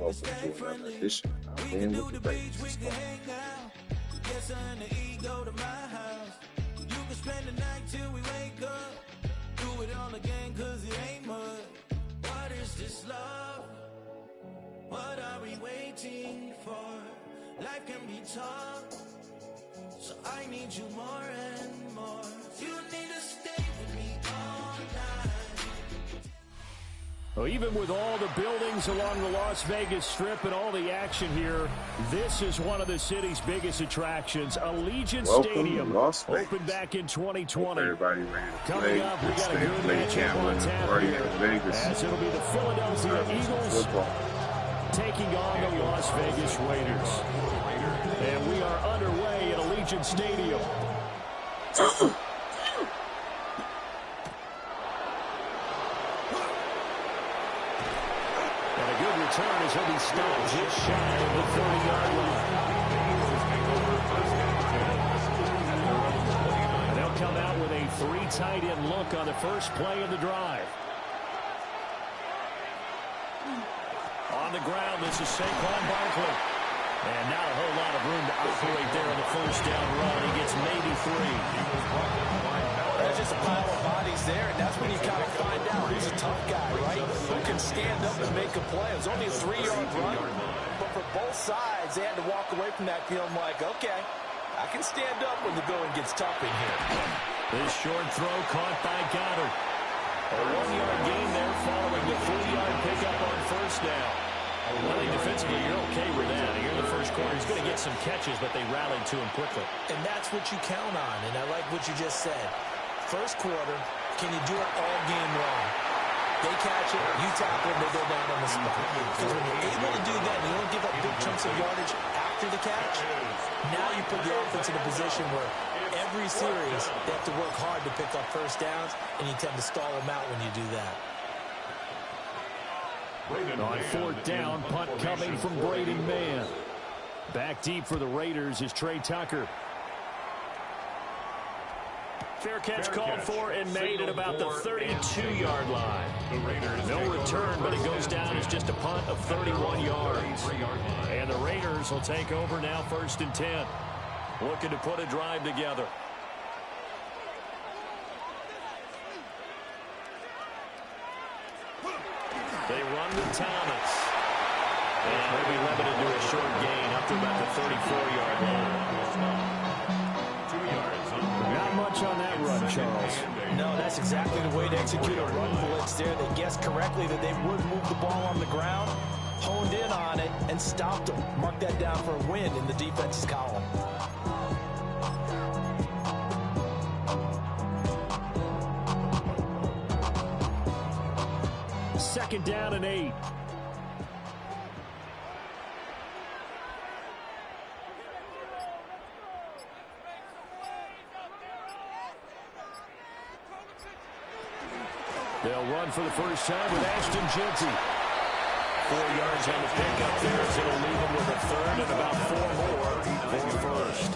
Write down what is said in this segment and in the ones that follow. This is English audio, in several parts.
welcome to another edition of Man with the Raiders. Spend the night till we wake up. Do it all again cause it ain't mud. What is this love? What are we waiting for? Life can be tough, so I need you more and more. You need to stay with me all night. Well, even with all the buildings along the Las Vegas Strip and all the action here, this is one of the city's biggest attractions. Allegiant Stadium opened back in 2020. Everybody ready to play. Coming up, we got a good matchup on tap here, as it'll be the Philadelphia Eagles taking on the Las Vegas Raiders. And we are underway at Allegiant Stadium. Return as he'll be stopped just shy of the 30-yard line. And they'll come out with a three tight end look on the first play of the drive. On the ground, this is Saquon Barkley. And not a whole lot of room to operate there on the first down run. He gets maybe three. There's just a pile of bodies there, and that's when you kind of find out who's a tough guy, right? Who can stand up and make a play. It was only a 3-yard run, but for both sides, they had to walk away from that feeling like, okay, I can stand up when the going gets tough in here. This short throw caught by Goddard. A 1-yard gain there following the 3-yard pickup on first down. Well, defensively, you're okay with that. Here in the first quarter, he's going to get some catches, but they rallied to him quickly. And that's what you count on, and I like what you just said. First quarter, can you do it all game long? They catch it, you tackle them, they go down on the spot. Because when you're able to do that, and you don't give up big chunks of yardage after the catch, now you put the offense in a position where every series, they have to work hard to pick up first downs, and you tend to stall them out when you do that. On fourth down, punt coming from Braden Mann. Back deep for the Raiders is Trey Tucker. Fair catch called for and made at about the 32-yard line. No return, but it goes down as just a punt of 31 yards. And the Raiders will take over now, 1st and 10. Looking to put a drive together. They run with Thomas. And they'll be limited to a short gain up to about the 34-yard line. 2 yards. Not much on that run, Charles. No, that's exactly the way to execute a run blitz there. They guessed correctly that they would move the ball on the ground, honed in on it, and stopped them. Mark that down for a win in the defense's column. Second down and 8. They'll run for the first time with Ashton Jeanty. 4 yards on the pickup there, so it'll leave them with a third and about 4 more for first.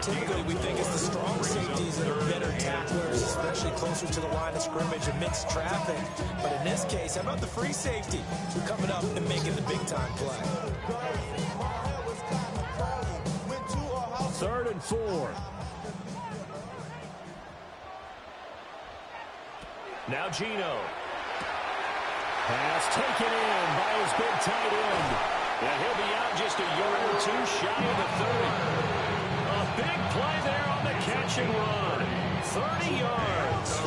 Typically, we think it's the strong safeties that are better tacklers, especially closer to the line of scrimmage amidst traffic. But in this case, how about the free safety coming up and making the big-time play? 3rd and 4. Now Geno. Pass taken in by his big tight end. And he'll be out just a yard or two shy of the 30. A big play there on the catch and run. 30 yards.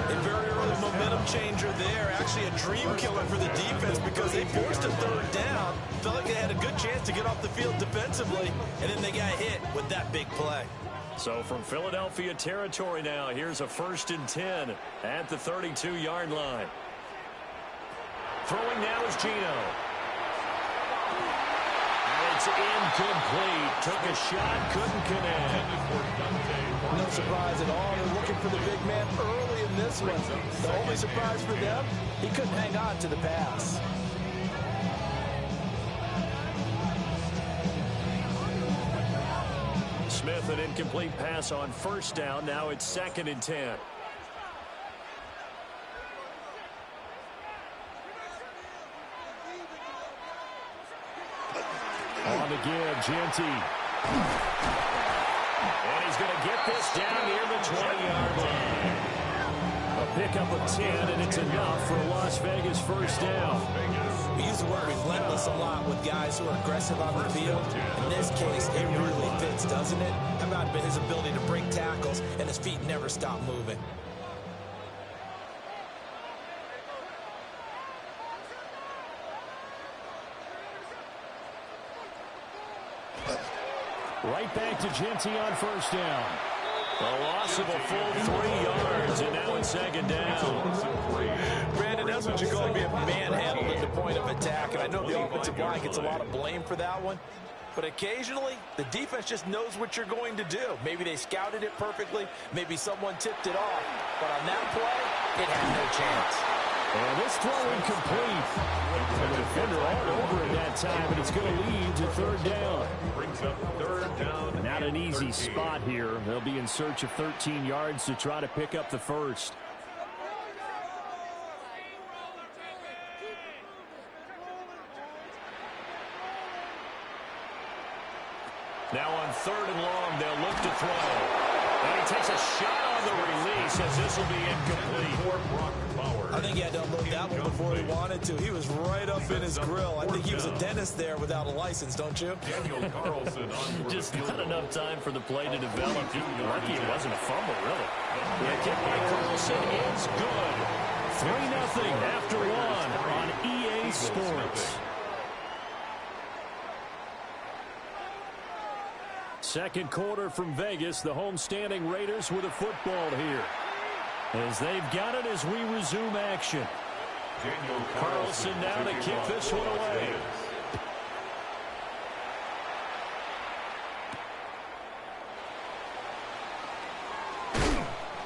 A very early momentum changer there. Actually a dream killer for the defense because they forced a 3rd down. Felt like they had a good chance to get off the field defensively. And then they got hit with that big play. So from Philadelphia territory now, here's a 1st and 10 at the 32-yard line. Throwing now is Geno. And it's incomplete. Took a shot, couldn't connect. No surprise at all. They're looking for the big man early in this one. The only surprise for them, he couldn't hang on to the pass. Smith, an incomplete pass on first down. Now it's 2nd and 10. on the give. Genty. And he's going to get this down near the 20-yard line. A pickup of 10, and it's enough for a Las Vegas first down. We use the word relentless a lot with guys who are aggressive on the field. In this case, it really fits, doesn't it? How about his ability to break tackles and his feet never stop moving? Right back to Genty on first down. A loss of a full 3 yards, and now it's second down. Brandon, that's what you call being manhandled at the point of attack. And I know the offensive line gets a lot of blame for that one. But occasionally, the defense just knows what you're going to do. Maybe they scouted it perfectly. Maybe someone tipped it off. But on that play, it had no chance. And this throw incomplete. And the defender all over it that time, and it's going to lead to third down. Brings up third down. Not an easy spot here. They'll be in search of 13 yards to try to pick up the first. Now on third and long, they'll look to throw. And he takes a shot on the release as this will be incomplete. I think he had to unload that one before he wanted to. He was right up in his grill. I think he was a dentist there without a license, don't you? Just not enough time for the play to develop. Lucky it wasn't a fumble, really. The kick by Carlson is good. 3-0 after one on EA Sports. Second quarter from Vegas, the homestanding Raiders with a football here. As they've got it as we resume action. Carlson now to kick this one away.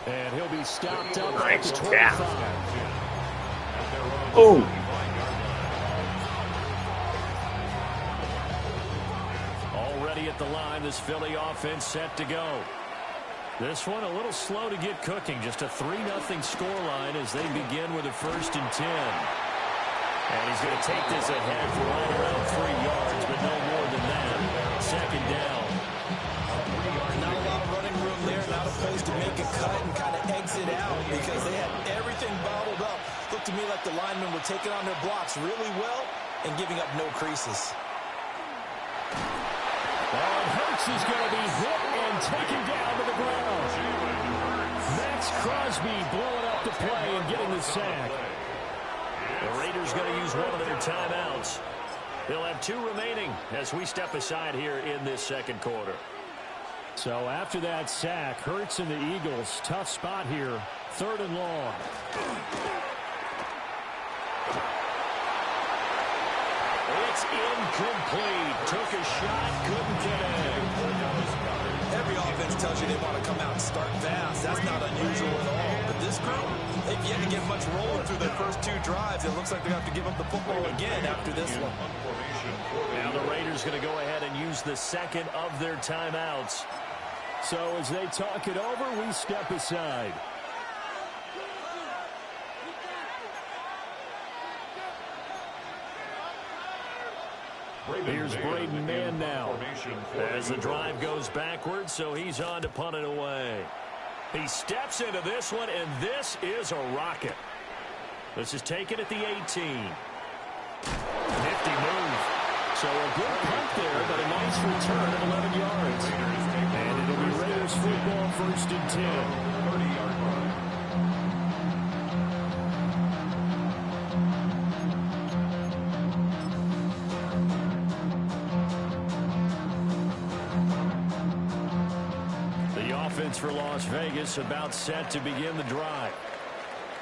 And he'll be stopped up at the 25. Oh. Already at the line, this Philly offense set to go. This one a little slow to get cooking. Just a 3-0 scoreline as they begin with a 1st and 10. And he's going to take this ahead for right around 3 yards, but no more than that. Second down. Not a lot of running room there. Not a place to make a cut and kind of exit out because they had everything bottled up. Looked to me like the linemen were taking on their blocks really well and giving up no creases. And Hurts is going to be hit and taken down to the ground. Max Crosby blowing up the play and getting the sack. The Raiders going to use one of their timeouts. They'll have 2 remaining as we step aside here in this second quarter. So after that sack, Hurts and the Eagles, tough spot here. 3rd and long. It's incomplete. Took a shot, couldn't connect. Every offense tells you they want to come out and start fast. That's not unusual at all. But this group, they've yet to get much rolling through their first 2 drives. It looks like they have to give up the football again after this one. Now the Raiders going to go ahead and use the second of their timeouts. So as they talk it over, we step aside. Here's Braden Mann now as the drive goes backwards, so he's on to punt it away. He steps into this one, and this is a rocket. This is taken at the 18. Nifty move. So a good punt there, but a nice return of 11 yards. And it'll be Raiders football 1st and 10. 30-yard line. For Las Vegas about set to begin the drive.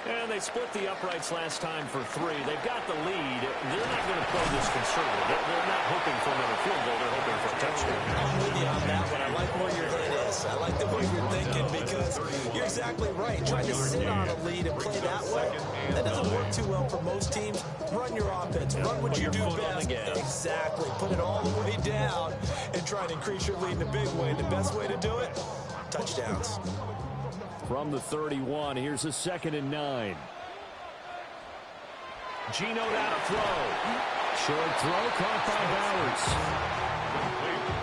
And they split the uprights last time for 3. They've got the lead. They're not going to play this conservative. They're not hoping for another field goal. They're hoping for a touchdown. I'm with you on that one. I like where your head is. I like the way you're thinking because you're exactly right. Trying to sit on a lead and play that way, that doesn't work too well for most teams. Run your offense. Run what you do best. Exactly. Put it all the way down and try and increase your lead in a big way. The best way to do it, touchdowns. From the 31, here's a 2nd and 9. Geno down a throw. Short throw caught by Bowers.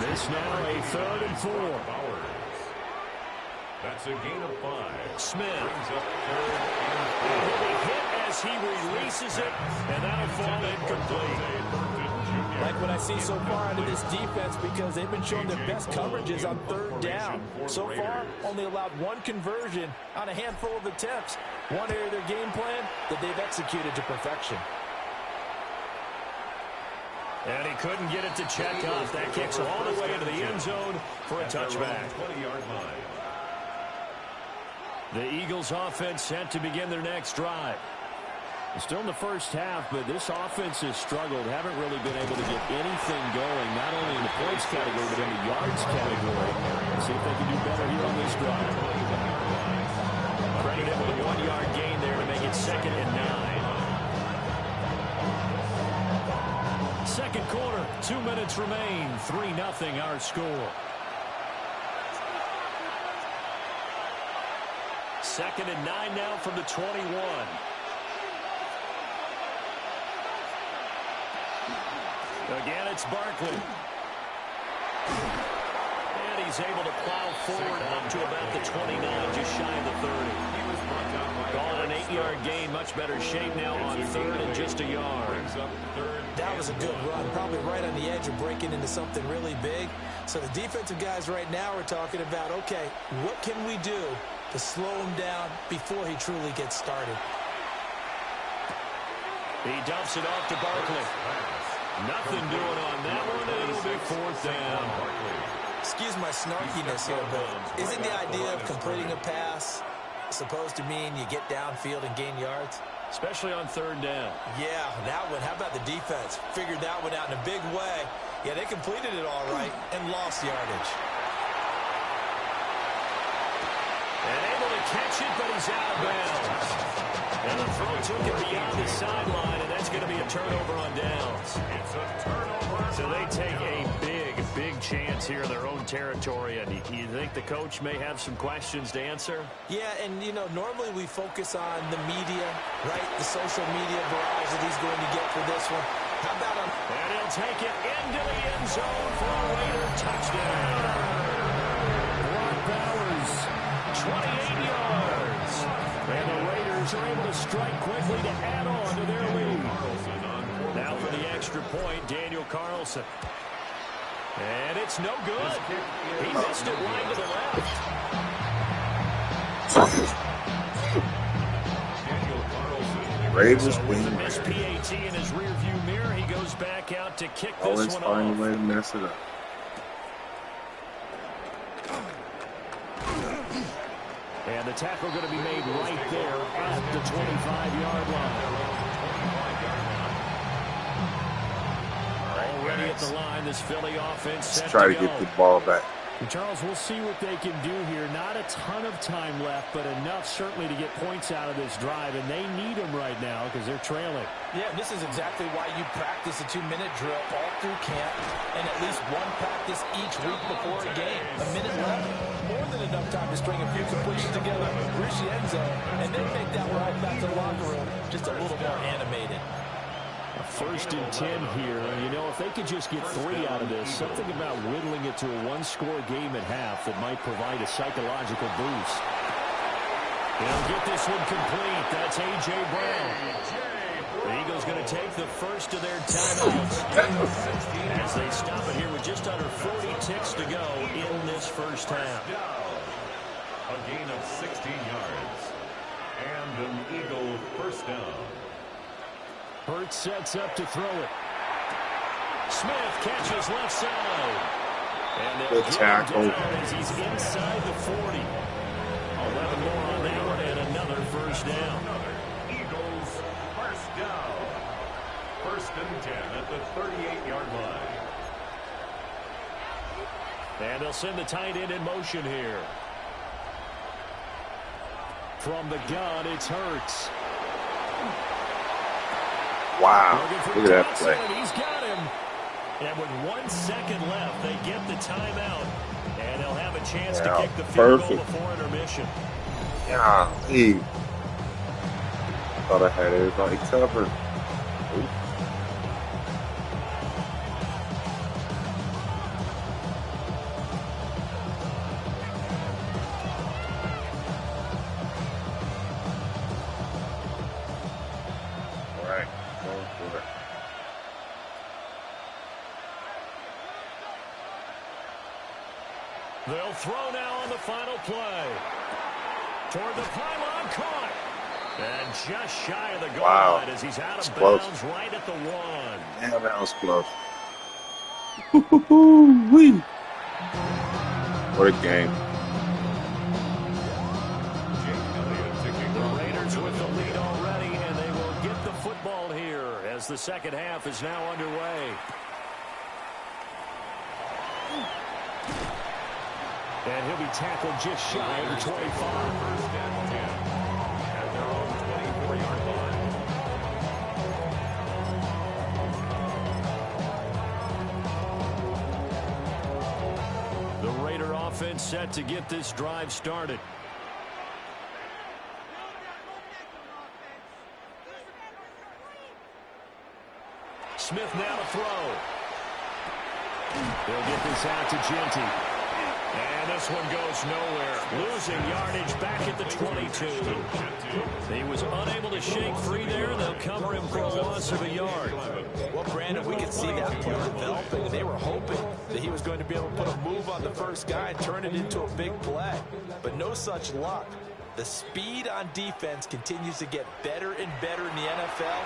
This now a 3rd and 4. That's a gain of 5. Smith. Brings up 3rd and 4. He'll be hit as he releases it, and that'll fall incomplete. Like what I've seen so far out of this defense, because they've been showing their best coverages on 3rd down. So far, only allowed 1 conversion on a handful of attempts. One area of their game plan that they've executed to perfection. And he couldn't get it to check off. That kicks all the way into the end zone for a touchback. 20-yard line. The Eagles offense set to begin their next drive. Still in the first half, but this offense has struggled. Haven't really been able to get anything going, not only in the points category, but in the yards category. Let's see if they can do better here on this drive. Credited with a 1-yard gain there to make it 2nd and 9. Second quarter, 2 minutes remain. 3-0 our score. 2nd and 9 now from the 21. Again, it's Barkley. And he's able to plow forward up to about the 29, just shy of the 30. Gone an 8-yard gain, much better shape now on 3rd and just a yard. That was a good run, probably right on the edge of breaking into something really big. So the defensive guys right now are talking about, okay, what can we do to slow him down before he truly gets started? He dumps it off to Barkley. Nothing doing on that one, and it'll be 4th down. Excuse my snarkiness here, but isn't the idea of completing a pass supposed to mean you get downfield and gain yards? Especially on 3rd down. Yeah, that one. How about the defense? Figured that one out in a big way. Yeah, they completed it all right and lost yardage. And able to catch it, but he's out of bounds. And the throw took it beyond the sideline, and that's going to be a turnover on downs. It's a turnover. So they take a big chance here in their own territory. And you think the coach may have some questions to answer? Yeah, and, you know, normally we focus on the media, right? The social media barrage that he's going to get for this one. How about him? And he'll take it into the end zone for a Raider touchdown. Brock Bowers, 28 yards. And the Raiders are able to strike quickly to add on to their lead. Now for the extra point, Daniel Carlson. And it's no good. He missed it wide to the left. Raiders So with win. the missed PAT in his rearview mirror, he goes back out to kick this Always one find off. a way to mess it up. And the tackle going to be made right there at the 25-yard line. Already at the line, this Philly offense set Let's try to go. get the ball back. Charles, we'll see what they can do here. Not a ton of time left, but enough certainly to get points out of this drive, and they need them right now because they're trailing. Yeah, this is exactly why you practice a 2-minute drill all through camp and at least one practice each week before a game. A minute left, more than enough time to string a few completions together, reach the end zone, and then make that ride back to the locker room just a little more animated. 1st and 10 here. You know, if they could just get 3 out of this, something about whittling it to a 1-score game at half that might provide a psychological boost. They'll get this one complete. That's A.J. Brown. The Eagles going to take the first of their timeouts as they stop it here with just under 40 ticks to go in this first half. A gain of 16 yards. And an Eagle first down. Hurts sets up to throw it. Smith catches left side. And they'll Good get him tackle. down as he's inside the 40. 11 more on that one and another first down. Another Eagles first down. 1st and 10 at the 38-yard line. And they'll send the tight end in motion here. From the gun, it's Hurts. Wow. Looking Look for at that Johnson, play. and he's got him. And with 1 second left, they get the timeout. And they'll have a chance to kick the field goal before intermission. Golly. Thought I had everybody covered. Ooh. They'll throw now on the final play. Toward the pylon, caught. And just shy of the goal line as he's out of bounds right at the 1. Damn, that was close. What a game. The Raiders with the lead already, and they will get the football here as the second half is now underway. And he'll be tackled just shy of the 25. First and 10 at their own 24-yard line. The Raider offense set to get this drive started. Smith now to throw. They'll get this out to Genty. And this one goes nowhere. Losing yardage back at the 22. He was unable to shake free there. They'll cover him for a loss of a yard. Well, Brandon, we could see that play developing. They were hoping that he was going to be able to put a move on the first guy and turn it into a big play. But no such luck. The speed on defense continues to get better and better in the NFL.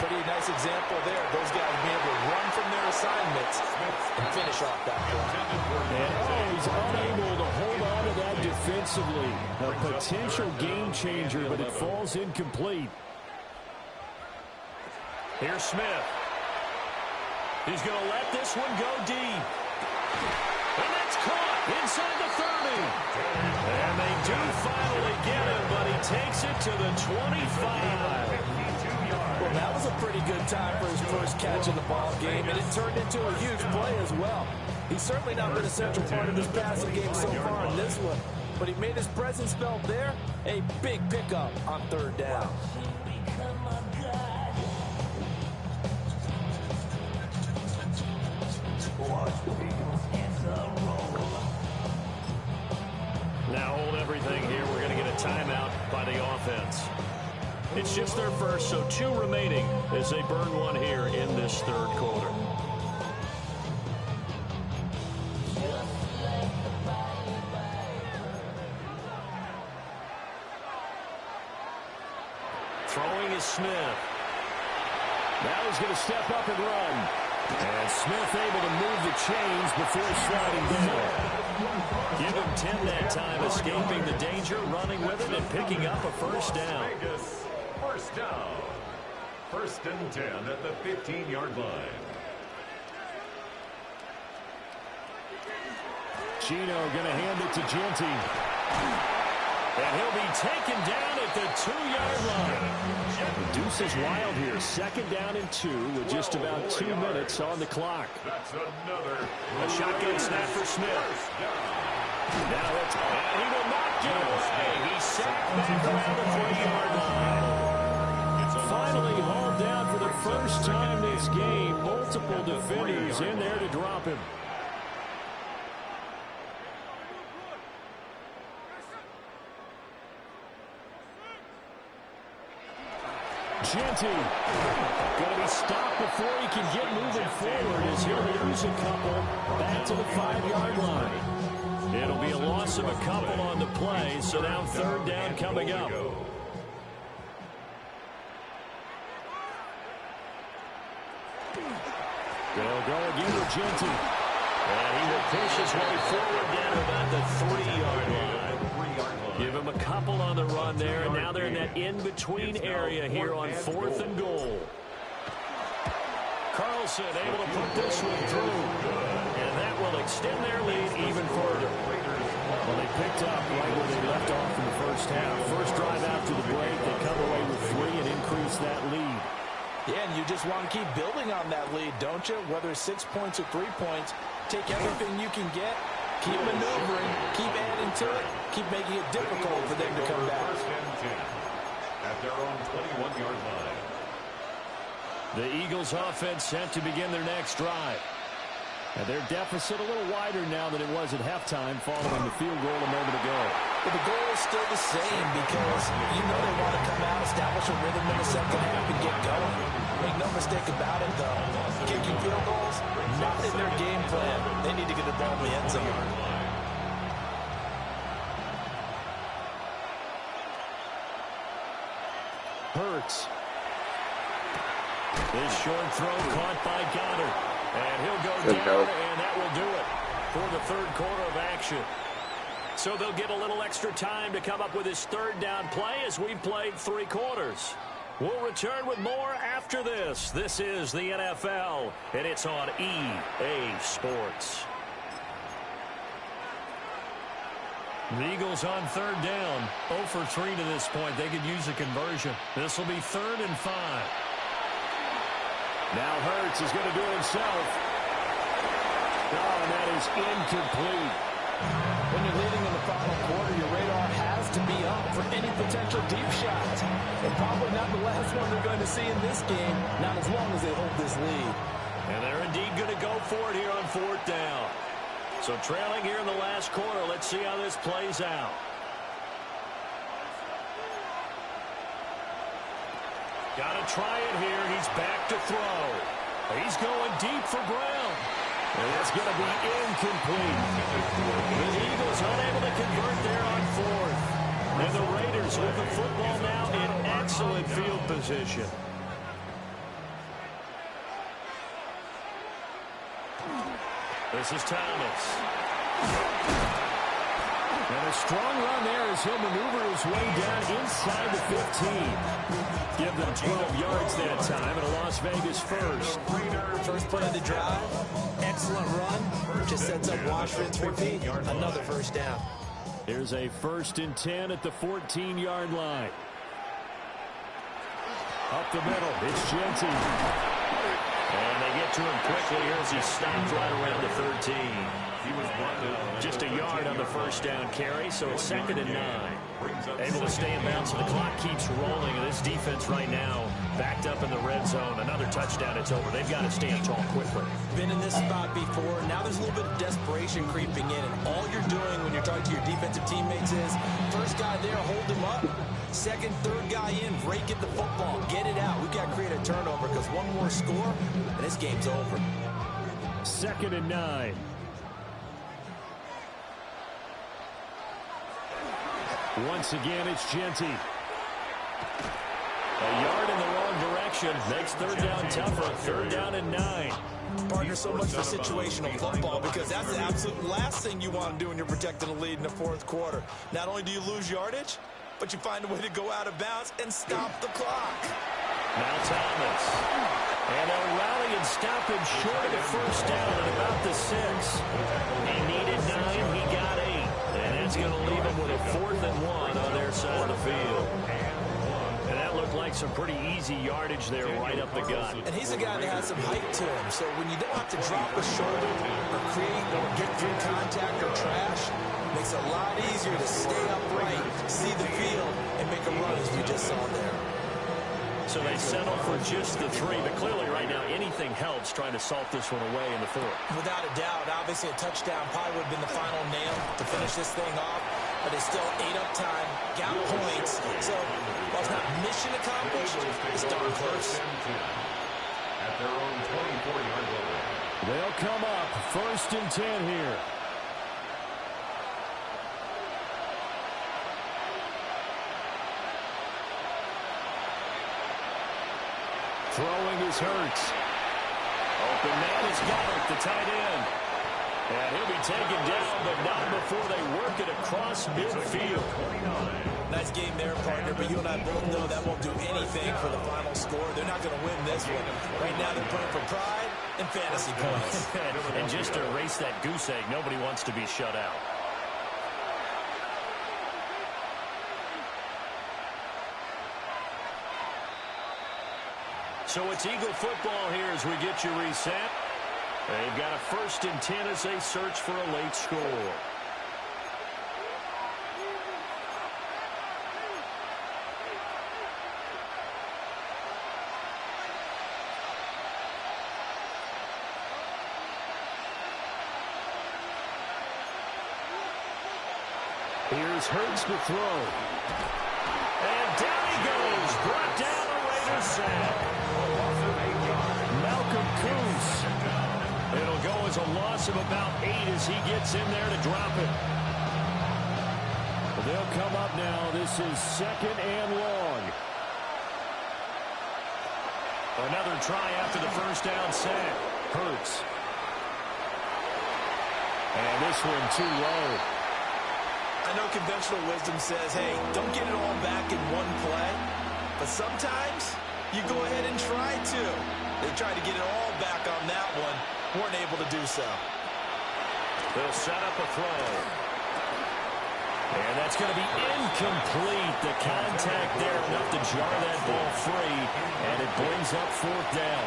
Pretty nice example there. Those guys being able to run from their assignments and finish off that play. And he's unable to hold on to that defensively. A potential game changer, but it falls incomplete. Here's Smith. He's going to let this one go deep. And that's caught inside the 30. And they do finally get him, but he takes it to the 25. Well, that was a pretty good time for his first catch in the ball game, and it turned into a huge play as well. He's certainly not been a central part of this passing game so far in this one, but he made his presence felt there. A big pickup on third down. Now hold everything here. We're going to get a timeout by the offense. It's just their first, so 2 remaining as they burn one here in this third quarter. Throwing is Smith. Now he's going to step up and run. And Smith able to move the chains before sliding down. Give him 10 that time, escaping the danger, running with it, and picking up a first down. Vegas, first down. First and 10 at the 15-yard line. Gino going to hand it to Genty. And he'll be taken down at the 2-yard line. The deuce is wild here. Second down and 2 with just about 2 minutes on the clock. That's another. A shotgun snap for Smith. Now it's, and he will not get away. He's sacked back around the 3-yard line. Finally hauled down for the first time this game. Multiple defenders in there to drop him. Genty going to be stopped before he can get moving forward as he'll lose a couple back to the 5-yard line. It'll be a loss of a couple on the play, so now third down coming up. They'll go again with Genty. And he will push his way forward down to about the 3-yard line. Give him a couple on the run there, and now they're in that in-between area here on 4th and goal. Carlson able to put this one through, and that will extend their lead even further. Well, they picked up right where they left off in the first half. First drive after the break, they come away with 3 and increase that lead. Yeah, and you just want to keep building on that lead, don't you? Whether it's 6 points or 3 points, take everything you can get, keep maneuvering, keep adding to it, keep making it difficult for them to come back. First and 10 at their own 21-yard line. The Eagles offense set to begin their next drive. And their deficit a little wider now than it was at halftime following the field goal a moment ago. But the goal is still the same because you know they want to come out, establish a rhythm in the second half and get going. Make no mistake about it, though. Kicking field goals, not in their game plan. They need to get the ball in the end zone. Hurts. This short throw caught by Goddard. And he'll go down, and that will do it for the third quarter of action. So they'll get a little extra time to come up with his third down play as we've played 3 quarters. We'll return with more after this. This is the NFL, and it's on EA Sports. The Eagles on third down. 0 for 3 to this point. They could use a conversion. This will be 3rd and 5. Now Hurts is going to do it himself. Oh, and that is incomplete. When you're leading in the final quarter, your radar has to be up for any potential deep shots. And probably not the last one they're going to see in this game, not as long as they hold this lead. And they're indeed going to go for it here on 4th down. So trailing here in the last quarter, let's see how this plays out. Got to try it here. He's back to throw. He's going deep for Brown. And it's going to be incomplete. The Eagles unable to convert there on 4th. And the Raiders with the football now in excellent field position. This is Thomas. And a strong run there as he'll maneuver his way down inside the 15. Give them 12 yards that time and a Las Vegas first. First play of the drive. Excellent run. Just sets up wash, rinse, repeat. Another first down. Here's a 1st and 10 at the 14-yard line. Up the middle, it's Genty. And they get to him quickly here as he stopped right around the 13. Just a yard on the first down carry, so it's 2nd and 9. Able to stay in bounds, so the clock keeps rolling. And this defense right now backed up in the red zone. Another touchdown, it's over. They've got to stand tall quickly. Been in this spot before. Now there's a little bit of desperation creeping in. And all you're doing when you're talking to your defensive teammates is, first guy there, hold him up. Second, third guy in, break it the football. Get it out. We've got to create a turnover because one more score, and this game's over. 2nd and 9. Once again, it's Genty. A yard in the wrong direction. Makes 3rd down tougher. 3rd down and 9. Partner, so much for situational football because that's the absolute last thing you want to do when you're protecting a lead in the 4th quarter. Not only do you lose yardage, but you find a way to go out of bounds and stop the clock. Now Thomas. And they'll rally and stop him short of the first down at about the 6. He needed 9. He got 8. And that's going to leave him with a 4th and 1 on their side of the field. And that looked like some pretty easy yardage there right up the gut. And he's a guy that has some height to him. So when you don't have to drop a shoulder or create or get through contact or trash, it makes it a lot easier to stay upright, see the field, and make a run as we just saw there. So they settle for just the 3, but clearly right now anything helps trying to salt this one away in the 4th. Without a doubt, obviously a touchdown probably would have been the final nail to finish this thing off, but they still ate up time, got points, so while it's not mission accomplished, it's darn close. At their own 24-yard line. They'll come up 1st and 10 here. Throwing is Hurts. Open man has got it, the tight end. And he'll be taken down, but not before they work it across midfield. Nice game there, partner, but you and I both know that won't do anything for the final score. They're not going to win this one. Right now they're playing for pride and fantasy points. And just to erase that goose egg, nobody wants to be shut out. So it's Eagle football here as we get you reset. They've got a 1st and 10 as they search for a late score. Here's Hurts to throw. And down he goes. Brought down a Raiders sack. Malcolm Koonce. It'll go as a loss of about 8 as he gets in there to drop it. They'll come up now. This is 2nd and long. Another try after the first down sack. Hurts. And this one too low. I know conventional wisdom says, hey, don't get it all back in one play. But sometimes you go ahead and try to. They tried to get it all back on that one. Weren't able to do so. They'll set up a throw. And that's going to be incomplete. The contact there enough to jar that ball free. And it brings up fourth down.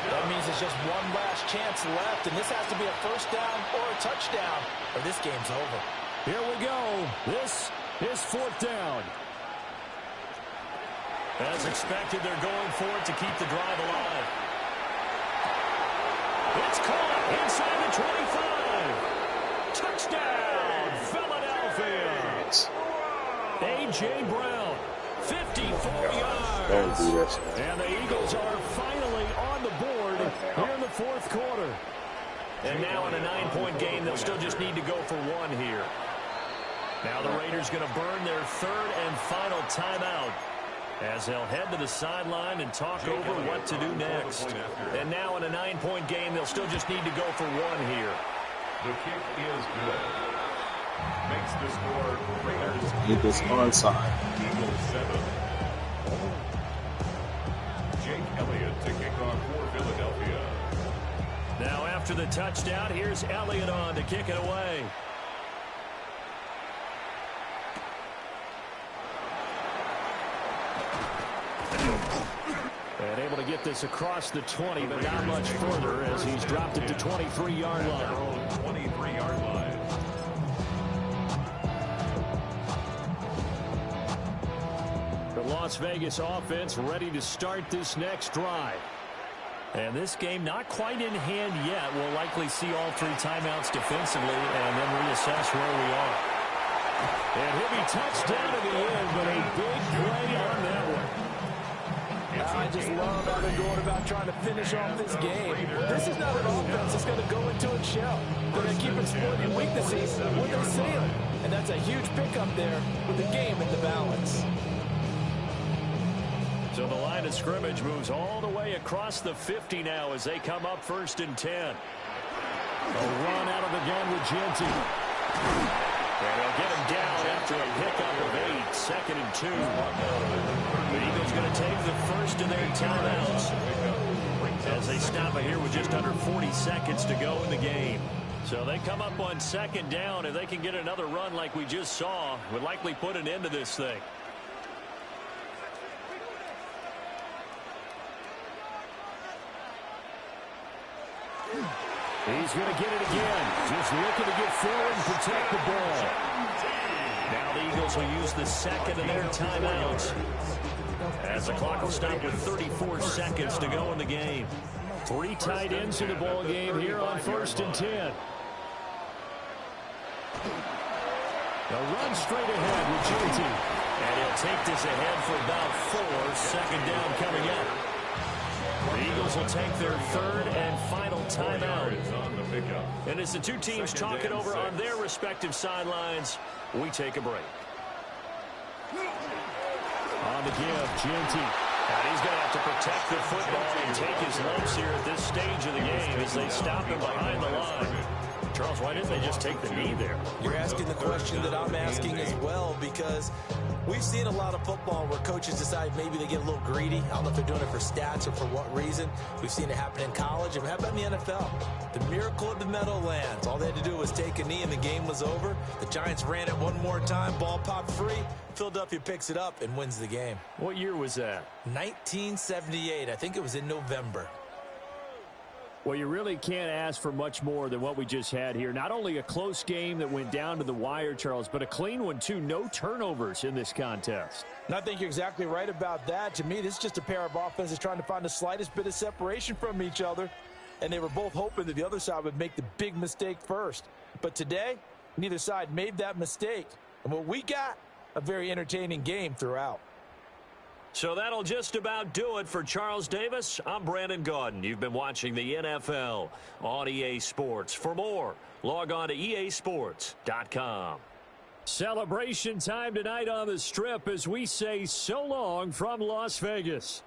That means it's just one last chance left. And this has to be a first down or a touchdown, or this game's over. Here we go. This is fourth down. As expected, they're going for it to keep the drive alive. It's caught inside the 25. Touchdown, Philadelphia. A.J. Brown, 54 yards. Don't do this. And the Eagles are finally on the board here in the fourth quarter. And now in a 9-point game, they'll still just need to go for one here. Now the Raiders going to burn their third and final timeout, as they'll head to the sideline and talk over what to do next. And now in a 9-point game, they'll still just need to go for one here. The kick is good. Makes the score Raiders. Eagles onside. Eagles 7. Jake Elliott to kick off for Philadelphia. Now after the touchdown, here's Elliott on to kick it away. And able to get this across the 20, but not much further as he's dropped it to 23-yard line. 23-yard line. The Las Vegas offense ready to start this next drive. And this game not quite in hand yet. We'll likely see all three timeouts defensively and then reassess where we are. And he'll be touched down to the end, but a big play on that one. I just love how they're going about trying to finish off this game. This is not an offense that's going to go into its shell. They're going to keep exploiting weaknesses when they see them. And that's a huge pickup there with the game in the balance. So the line of scrimmage moves all the way across the 50 now as they come up 1st and 10. A run out of the gun with Genty. And they'll get him down after a pickup of 8, 2nd and 2. The Eagles going to take the first of their timeouts as they stop it here with just under 40 seconds to go in the game. So they come up on 2nd down, and they can get another run like we just saw. Would likely put an end to this thing. He's going to get it again. Just looking to get forward and protect the ball. Now the Eagles will use the second of their timeouts, as the clock will stop with 34 seconds to go in the game. 3 tight ends in the ball game here on 1st and 10. A run straight ahead with Genty. And he'll take this ahead for about 4. 2nd down coming up. The Eagles will take their third and final timeout. And as the two teams talk it over on their respective sidelines, we take a break. On the give, Genty. And he's going to have to protect the football and take his lumps here at this stage of the game as they stop him behind the line. Charles, why didn't they just take the knee there? You're asking the question that I'm asking as well, because we've seen a lot of football where coaches decide maybe they get a little greedy. I don't know if they're doing it for stats or for what reason. We've seen it happen in college. And how about in the NFL? The miracle of the Meadowlands. All they had to do was take a knee and the game was over. The Giants ran it one more time. Ball popped free. Philadelphia picks it up and wins the game. What year was that? 1978. I think it was in November. Well, you really can't ask for much more than what we just had here. Not only a close game that went down to the wire, Charles, but a clean one, too. No turnovers in this contest. And I think you're exactly right about that. To me, this is just a pair of offenses trying to find the slightest bit of separation from each other. And they were both hoping that the other side would make the big mistake first. But today, neither side made that mistake. And what we got, a very entertaining game throughout. So that'll just about do it for Charles Davis. I'm Brandon Gaudin. You've been watching the NFL on EA Sports. For more, log on to easports.com. Celebration time tonight on the Strip as we say so long from Las Vegas.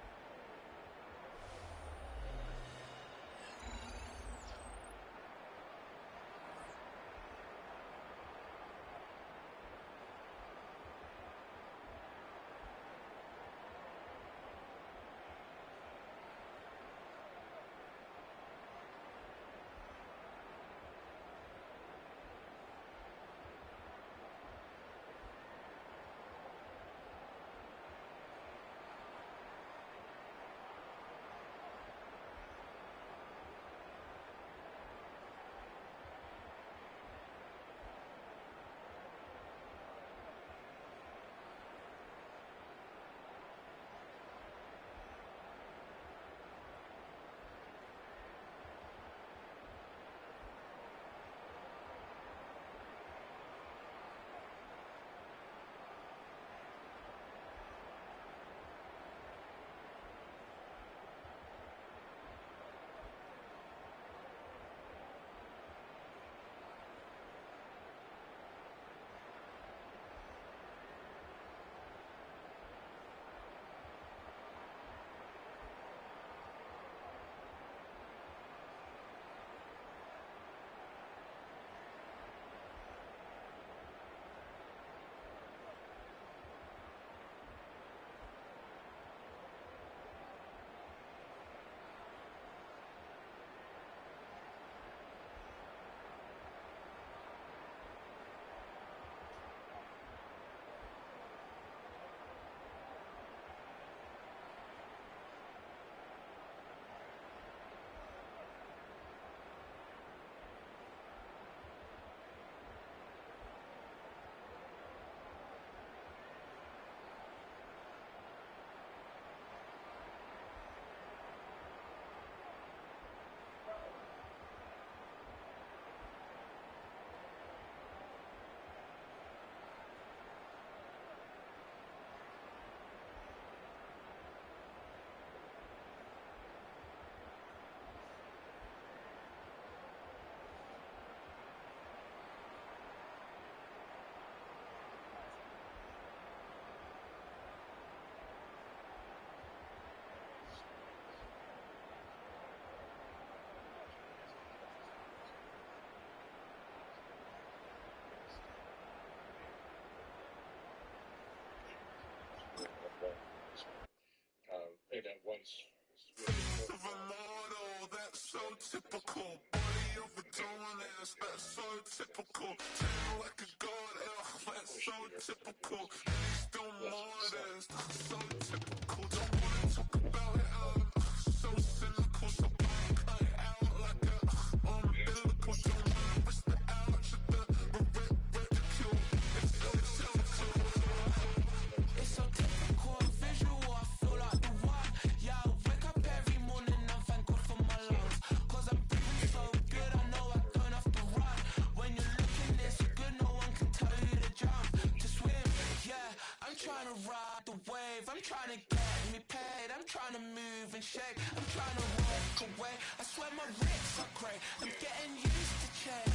I'm trying to get me paid, I'm trying to move and shake, I'm trying to walk away, I swear my wrists are great, I'm getting used to change.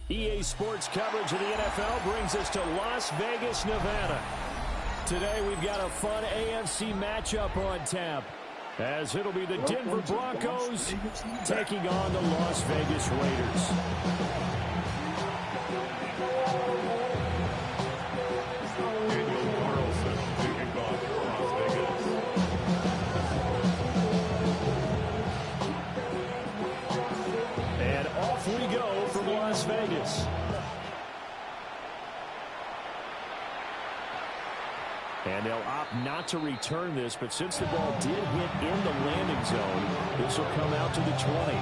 EA Sports coverage of the NFL brings us to Las Vegas, Nevada. Today we've got a fun AFC matchup on tap, as it'll be the Denver Broncos taking on the Las Vegas Raiders. And off we go from Las Vegas. And they'll opt not to return this, but since the ball did hit in the landing zone, this will come out to the 20.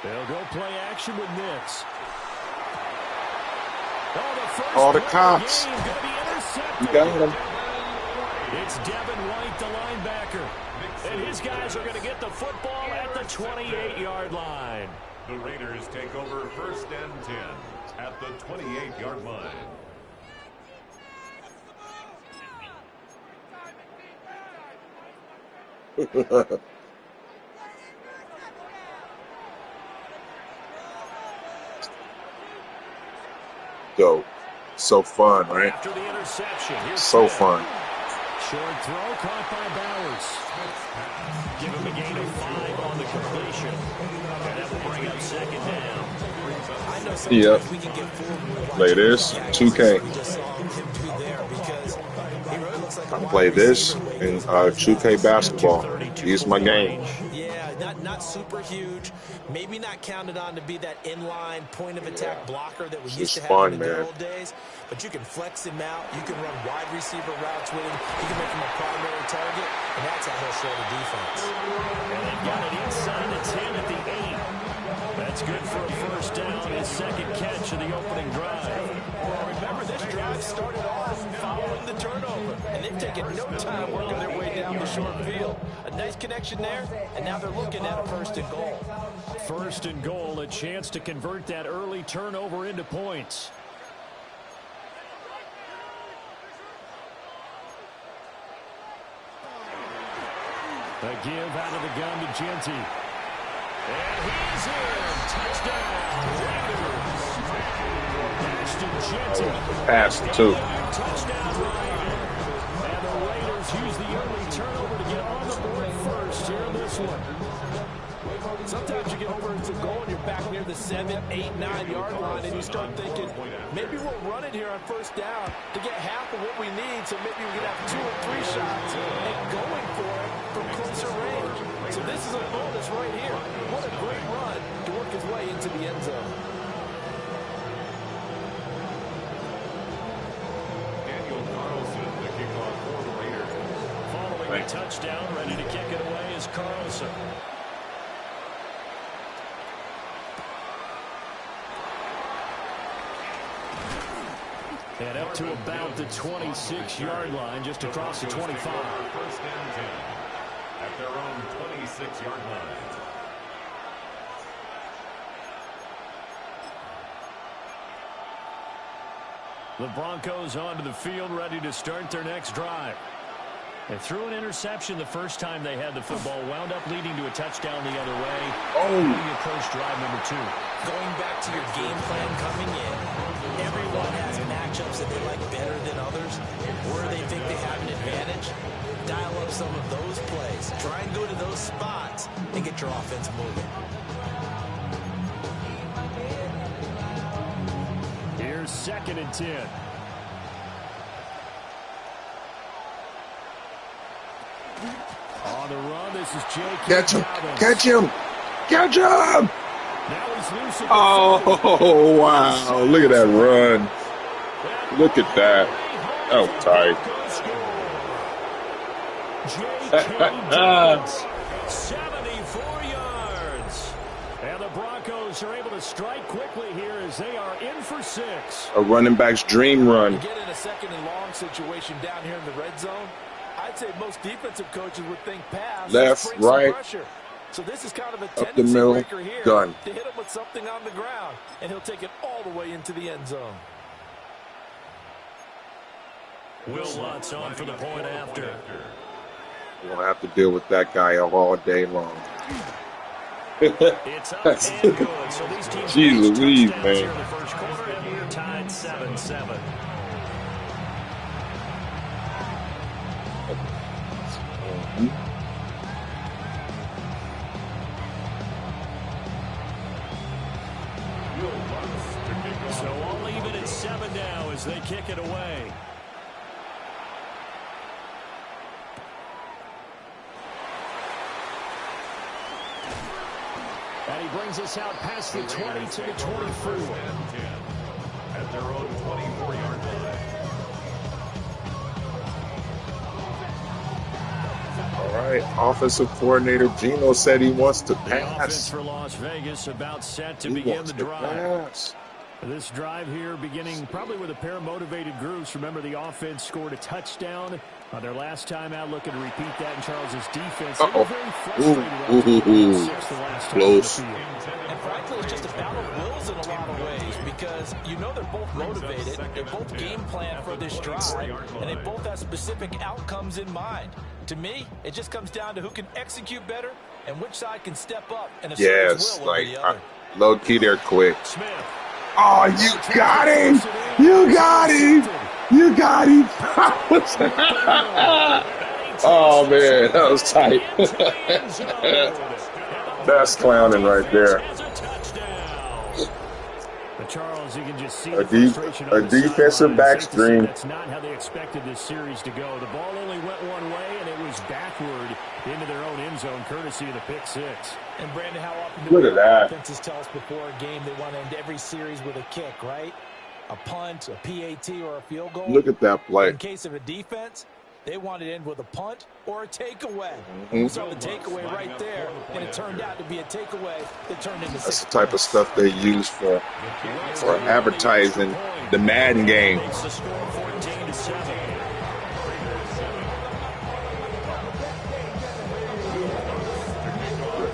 They'll go play action with this. All the cops. You got him. It's Devin White, the linebacker. And his guys are going to get the football at the 28-yard line. The Raiders take over 1st and 10 at the 28-yard line. Dope. So fun, right? After the interception, So fun. Short throw caught by Bowers. Give him a gain of 5 on the completion. And that will bring up 2nd down. I know sometimes Yep. we can get fooled. Play this, 2K. We just saw him do there because he really looks like a wide Play this receiver. in 2K basketball. Use my game. Yeah, not super huge. Maybe not counted on to be that inline point of attack blocker that we This used is to have fun, in the man. old days. But you can flex him out. You can run wide receiver routes with him. You can make him a primary target, and that's how he'll show the defense. And they've got it inside the 10 at the 8. That's good for a 1st down, his 2nd catch of the opening drive. Remember, this drive started off following the turnover, and they've taken no time working their way down the short field. A nice connection there, and now they're looking at a 1st and goal. 1st and goal, a chance to convert that early turnover into points. A give out of the gun to Genty. And he's in. Touchdown, Raiders. Ashton Genty. Pass, too. Touchdown, Raiders. And the Raiders use the early turnover to get on the board first here in this one. Sometimes you get a 1st and goal and you're back near the 7, 8, 9-yard line, and you start thinking, maybe we'll run it here on 1st down to get half of what we need, so maybe we can have 2 or 3 shots and going for it from closer range. So this is a bonus right here. What a great run to work his way into the end zone. Daniel Carlson, the kickoff for the Raiders. Following the touchdown, ready to kick it away is Carlson. And up to about the 26-yard line, just across the 25. 1st and 10 at their own 26-yard line. The Broncos onto the field, ready to start their next drive. They threw an interception the first time they had the football, wound up leading to a touchdown the other way. How do you approach drive number 2? Going back to your game plan coming in, everyone has matchups that they like better than others, where they think they have an advantage. Dial up some of those plays. Try and go to those spots and get your offense moving. Here's 2nd and 10. On the run, this is Jake. Catch him. Catch him. Catch him. Oh, wow. Look at that run. Look at that. That was tight. 74 yards. And the Broncos are able to strike quickly here as they are in for 6. A running back's dream run. You get in a 2nd and long situation down here in the red zone. I'd say most defensive coaches would think pass. Left, right. So this is kind of a Up the middle. breaker here Done. to hit him with something on the ground, and he'll take it all the way into the end zone. Will Lutz on for the point after. We're going to have to deal with that guy all day long. It's up and good. So these teams Jeez Louise, touchdowns man. here in the first quarter, and we're tied 7-7. So all even at 7 now as they kick it away. And he brings us out past the 20 to the 24. At their own 24-yard line. All right. Offensive coordinator Gino said he wants to The offense pass. for Las Vegas about set to He begin wants the to drive. pass. This drive here beginning probably with a pair of motivated groups. Remember, the offense scored a touchdown on their last time out, looking to repeat that in Charles's defense. They were very frustrated after six the last time Close. on the field. And frankly, it's just a battle of wills in a lot of ways because you know they're both motivated, they both game plan for this drive, and they both have specific outcomes in mind. To me, it just comes down to who can execute better and which side can step up and assert Yes, his will over like the other. low key, they're quick. Smith. Oh, you got him! You got him! You got him! Oh man, that was tight. That's clowning right there. But Charles, you can just see A the frustration on the defensive sideline. back Safe to say stream. That's not how they expected this series to go. The ball only went one way, and it was backward into their own end zone, courtesy of the pick six. And Brandon, how often Look do at that. offenses tell us before a game they want to end every series with a kick, right? A punt, a PAT, or a field goal. Look at that play. In case of a defense, they wanted to end with a punt or a takeaway. Mhm. We saw the takeaway right there, and it turned out to be a takeaway that turned into That's 6 the type of points. stuff they use for advertising the Madden game. Makes the score 14-7.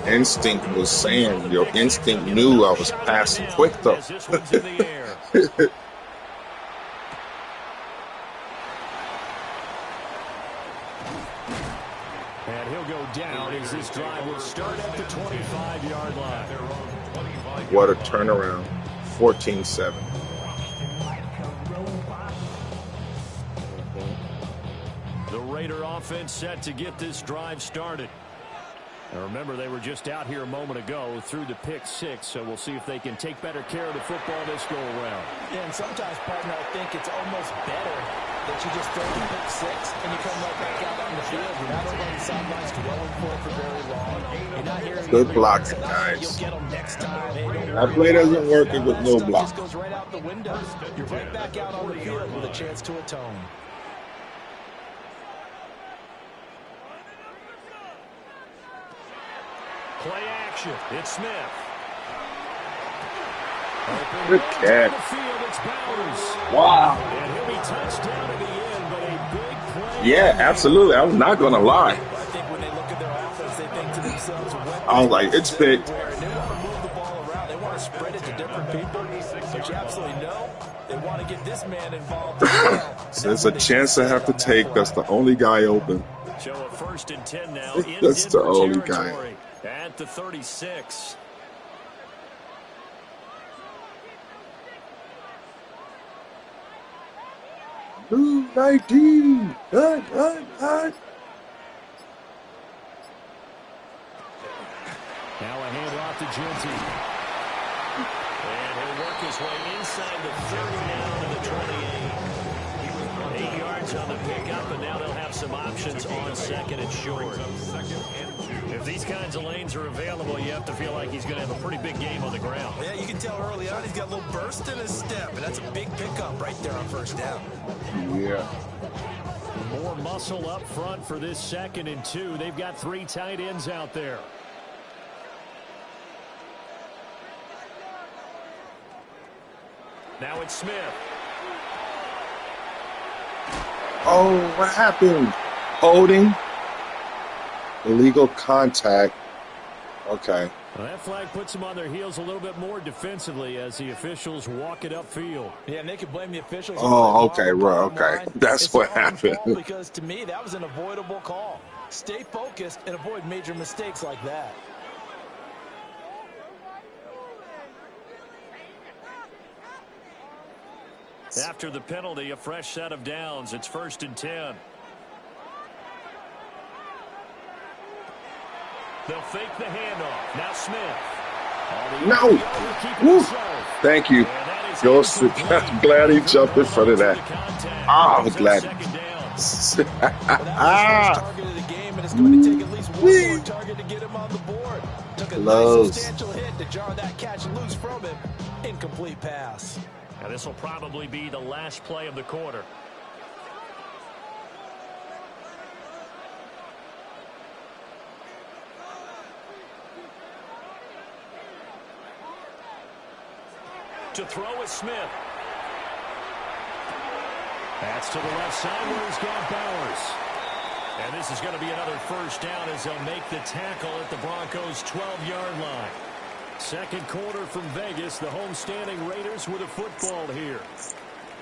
Instinct was saying, your instinct knew I was passing quick though. As this one's in the air. And he'll go down as this drive will start at the 25-yard line. What a turnaround. 14-7. The Raider offense set to get this drive started. Now remember, they were just out here a moment ago through the pick six, so we'll see if they can take better care of the football this go around. Yeah, and sometimes, partner, I think it's almost better that you just throw the pick six and you come right back out on the field. You're not over on the sidelines dwelling for it for very long. You're not hearing Good every blocking, once in a while, guys. You'll get them next time. Hey, don't That worry play about doesn't it. work with That no stuff block. just goes right out the window. You're right back out on the field with a chance to atone. Play action. It's Smith. Good Open catch. down the field, it's Bowers. Wow. And he'll be touchdown at the end, but a big play. Yeah, absolutely. I'm not going to lie. I think when they look at their offense, they think to themselves, I was like, it's picked. They want to move the ball around. They want to spread it to different people. But you absolutely know They want to get this man involved as well. So there's a chance I have to take. That's the only guy open. So a 1st and 10 now in That's the Denver only territory guy. at the 36. Blue 19. Hut. Now a handoff to Genty. And he'll work his way inside the 30 now to the 28. 8 yards on the pickup, and now they'll have some options on 2nd and short. If these kinds of lanes are available, you have to feel like he's going to have a pretty big game on the ground. Yeah, you can tell early on he's got a little burst in his step, and that's a big pickup right there on 1st down. Yeah. More muscle up front for this 2nd and 2. They've got 3 tight ends out there. Now it's Smith. Oh, what happened? Holding. Illegal contact. Okay. Well, that flag puts them on their heels a little bit more defensively as the officials walk it upfield. Yeah, and they could blame the officials. Oh, okay, right, okay. That's it's what happened. Because to me, that was an avoidable call. Stay focused and avoid major mistakes like that. After the penalty, a fresh set of downs. It's 1st and 10. They'll fake the handoff. Now Smith. No. Woo. Thank you. I'm glad he jumped in front of that. I'm glad. Close. Substantial hit to jar that catch loose from him. Incomplete pass. Now this will probably be the last play of the quarter. To throw is Smith. That's to the left side where he's got Bowers. And this is going to be another 1st down as they'll make the tackle at the Broncos' 12-yard line. 2nd quarter from Vegas, the homestanding Raiders with a football here.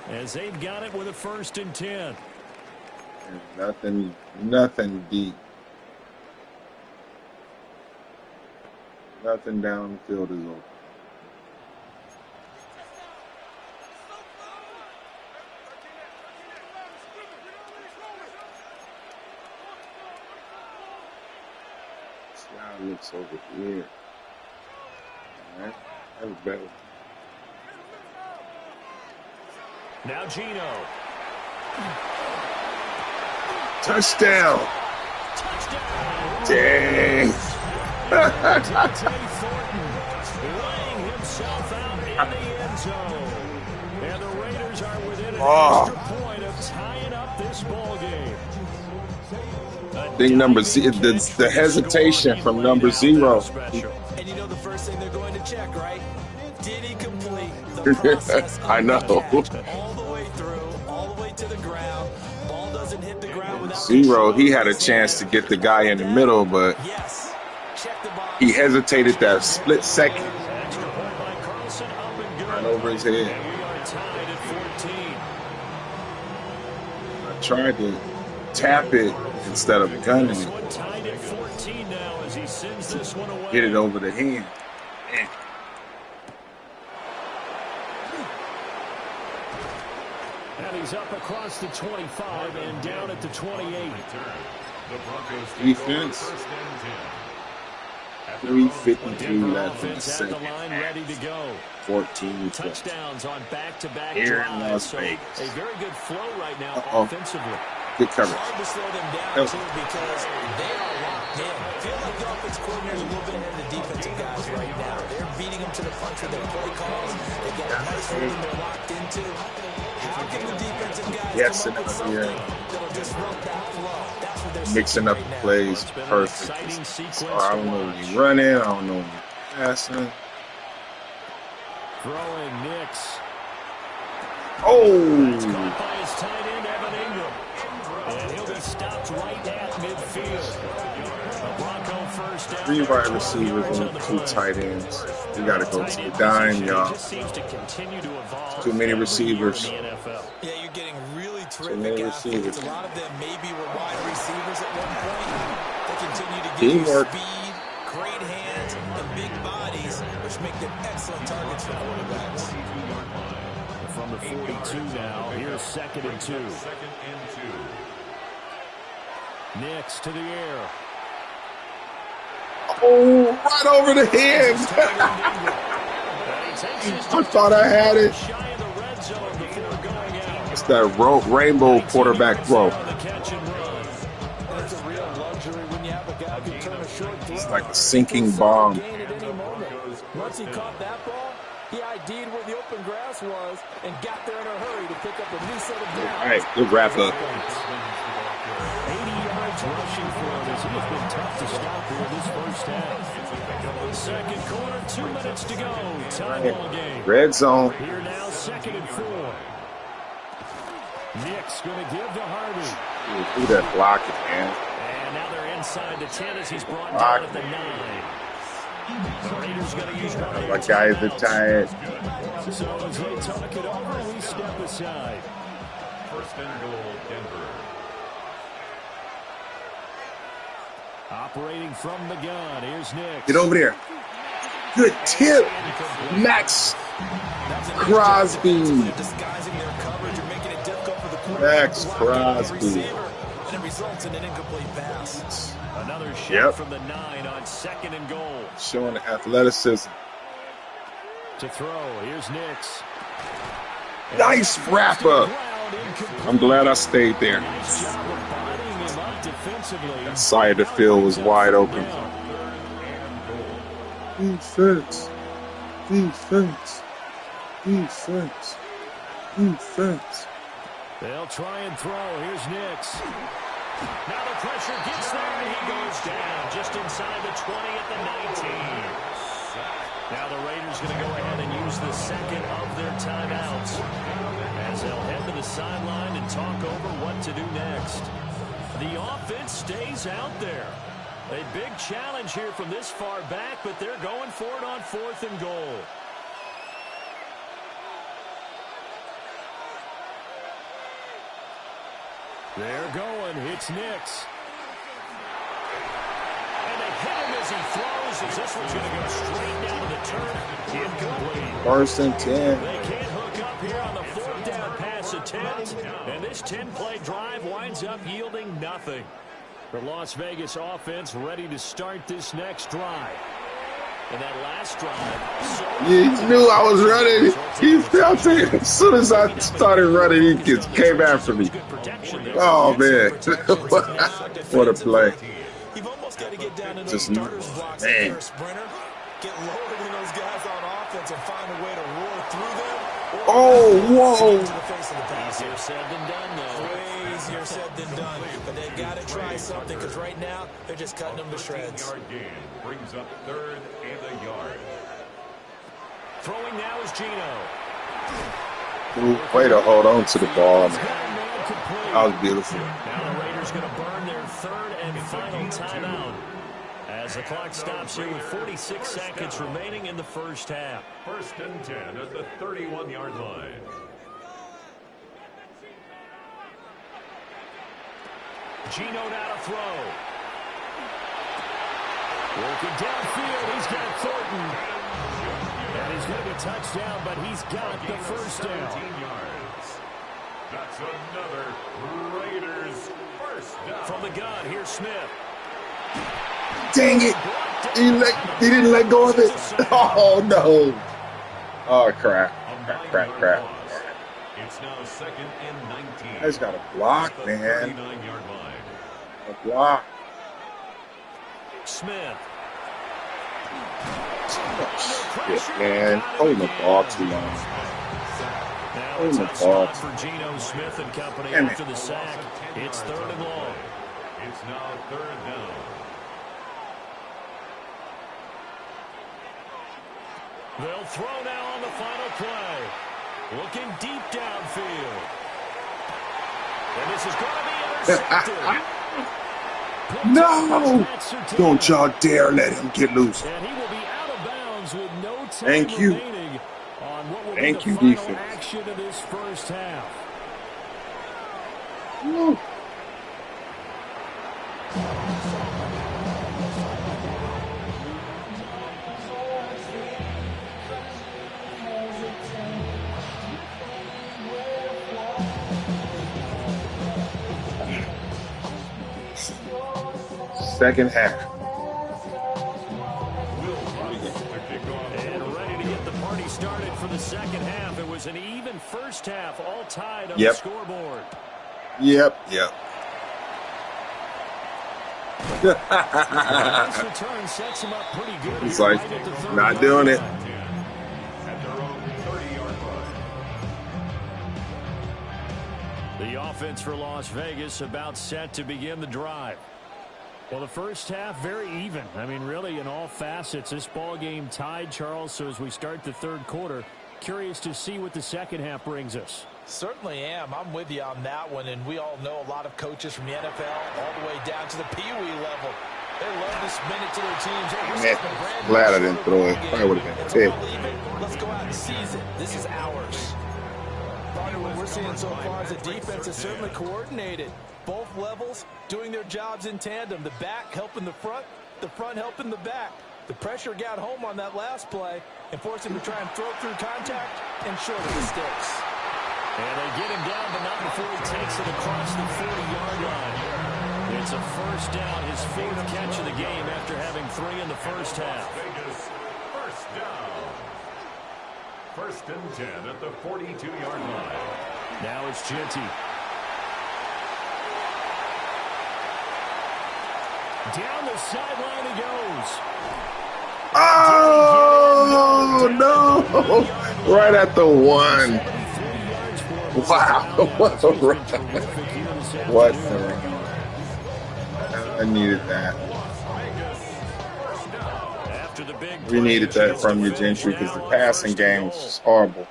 As they've got it with a 1st and 10. Nothing deep. Nothing down the field is open. Looks over here. All right, that was better. Now Gino. Touchdown! Dang! Laying himself out in the end zone, and the Raiders are within an extra point of tying up this ball game. I think the hesitation from number 0. And you know the first thing they're going to check, right? Did he complete the process? I know. All the way through, all the way to the ground. Ball doesn't hit the ground without 0, he had a chance to get the guy in the middle, but he hesitated that split second. Right over his head. I tried to tap it instead of gunning it. Hit it over the hand. And he's up across the 25 and down at the 28. Defense. 3:53 left in the second. Ready to go. 14 touchdowns on back-to-back here in drives. Las Vegas. So a very good flow right now offensively. Good coverage. It's hard to slow them down, too, because they are locked in. I feel like the offense coordinator is a little bit ahead of the defensive guys right now. They're beating them to the punch with their play calls. They've got a nice rhythm they're locked into. How can the defensive guys come up with something that'll disrupt that flow? That's what they're mixing up the plays perfect. So I don't know when he's running. I don't know when he's passing. Throwing Nix. Oh! It's caught by his tight end, Evan Ingram. And he'll be stopped right at midfield. A Bronco first down. 3 wide receivers and 2 tight ends. We got to go to the dime, y'all. Too many receivers. Yeah, you're getting really Too many terrific athletes. receivers. A lot of them maybe were wide receivers at one point. They continue to give Teamwork. you speed, great hands, and big bodies, which make them excellent targets for quarterbacks. From the 42 now, here's 2nd and 2. Nix to the air. Oh, right over the head. I thought I had it. It's that rainbow quarterback throw. It's like a sinking bomb. Once he caught that ball, he ID'd where the open grass was and got there in a hurry to pick up a new set of downs. All right, good wrap up. 80 yards rushing for him as he has been tough to stop here this first half. Second quarter, 2 minutes to go. Tie ball game. Red zone. Here now, 2nd and 4. Nick's going to give to Harvey. Do that blocking, man. And now they're inside the 10 as he's brought down at the 9. The Raiders going to use one of My guys are tired. So as they talk it over, we step aside. First and goal, Denver. Operating from the gun, here's Nick. Get over there. Good tip. Max Crosby. Disguising their coverage and making it difficult for the Max quarterback to block Crosby. the receiver, and it results in an incomplete pass. Another shot Yep. from the 9 on 2nd and goal. Showing the athleticism. To throw, here's Nix. Nice wrap up. I'm glad I stayed there. Nice job of bodying him up defensively. That side of the field was wide open. Defense. Defense. Defense. Defense. They'll try and throw. Here's Nix. Now the pressure gets there, and he goes down just inside the 20 at the 19. Now the Raiders going to go ahead and use the second of their timeouts as they'll head to the sideline and talk over what to do next. The offense stays out there. A big challenge here from this far back, but they're going for it on 4th and goal. They're going. It's Nix. And they hit him as he throws, as this one's going to go straight down to the turf. Incomplete. 1st and 10. They can't hook up here on the 4th down pass attempt. And this 10-play drive winds up yielding nothing. The Las Vegas offense ready to start this next drive. And that last drive. He knew I was running. He felt it. As soon as I started running, he just came after me. Oh, man. What a play. You've almost got to get down to those Just, starters blocks if man. you're a sprinter. Get lower than those guys on offense and find a way to roar through them. Oh, whoa. To the face of the pass. Easier said than done, though. Way easier said than done. But they've got to try something because right now they're just cutting them to shreds. 13-yard gain brings up 3rd and a yard. Throwing now is Gino. Way to hold on to the ball, man. That was beautiful. Now the Raiders going to burn their 3rd and final timeout as the clock stops here with 46 seconds remaining in the first half. 1st and 10 at the 31-yard line. Gino now to throw. Working downfield, he's got Thornton. And he's going to be touchdown, but he's got the first down. 17 yards. That's another Raiders first down. From the gun, here's Smith. Dang it. He didn't let go of it. Oh, no. Oh, crap. Crap. It's now 2nd and 19. I just got a block, The man. 39-yard line. A block. Smith. Shit, man. Holding the ball too long. Now Holding it's the a ball. stop for Geno Smith and company Damn it. after the sack. It's 3rd and long. It's now 3rd down. They'll throw now on the final play. Looking deep downfield. And this is going to be intercepted. No! Don't y'all dare let him get loose. And he will be out of bounds with no time Thank you. remaining on what will Thank be you, the final defense. action of this first half. Woo. Second half. And ready to get the party started for the second half. It was an even first half, all tied on Yep. the scoreboard. Yep. This return sets him up pretty good. It's here, like, right at the 30 not yard doing it. line. At their own 30-yard line. The offense for Las Vegas about set to begin the drive. Well, the first half, very even. I mean, really, in all facets, this ball game tied, Charles. So as we start the third quarter, curious to see what the second half brings us. Certainly am. I'm with you on that one, and we all know a lot of coaches from the NFL all the way down to the Pee Wee level. They love to spin it to their teams. Hey, we're setting a brand new Glad I didn't throw it. game. Probably would have been It's tick. all even. Let's go out and seize it. This is ours. Partner, what we're seeing so far is the defense is certainly coordinated. Both levels doing their jobs in tandem. The back helping the front helping the back. The pressure got home on that last play and forced him to try and throw through contact and short of the sticks. And they get him down, but not before he takes it across the 40-yard line. It's a first down, his fourth catch of the game after having 3 in the first half. Vegas, first down. First and 10 at the 42-yard line. Now it's Genty. Down the sideline he goes. Oh, no. Right at the 1. Wow. What a run. What a run. I needed that. After the big We needed that from you, Gentry, because the passing game was just horrible.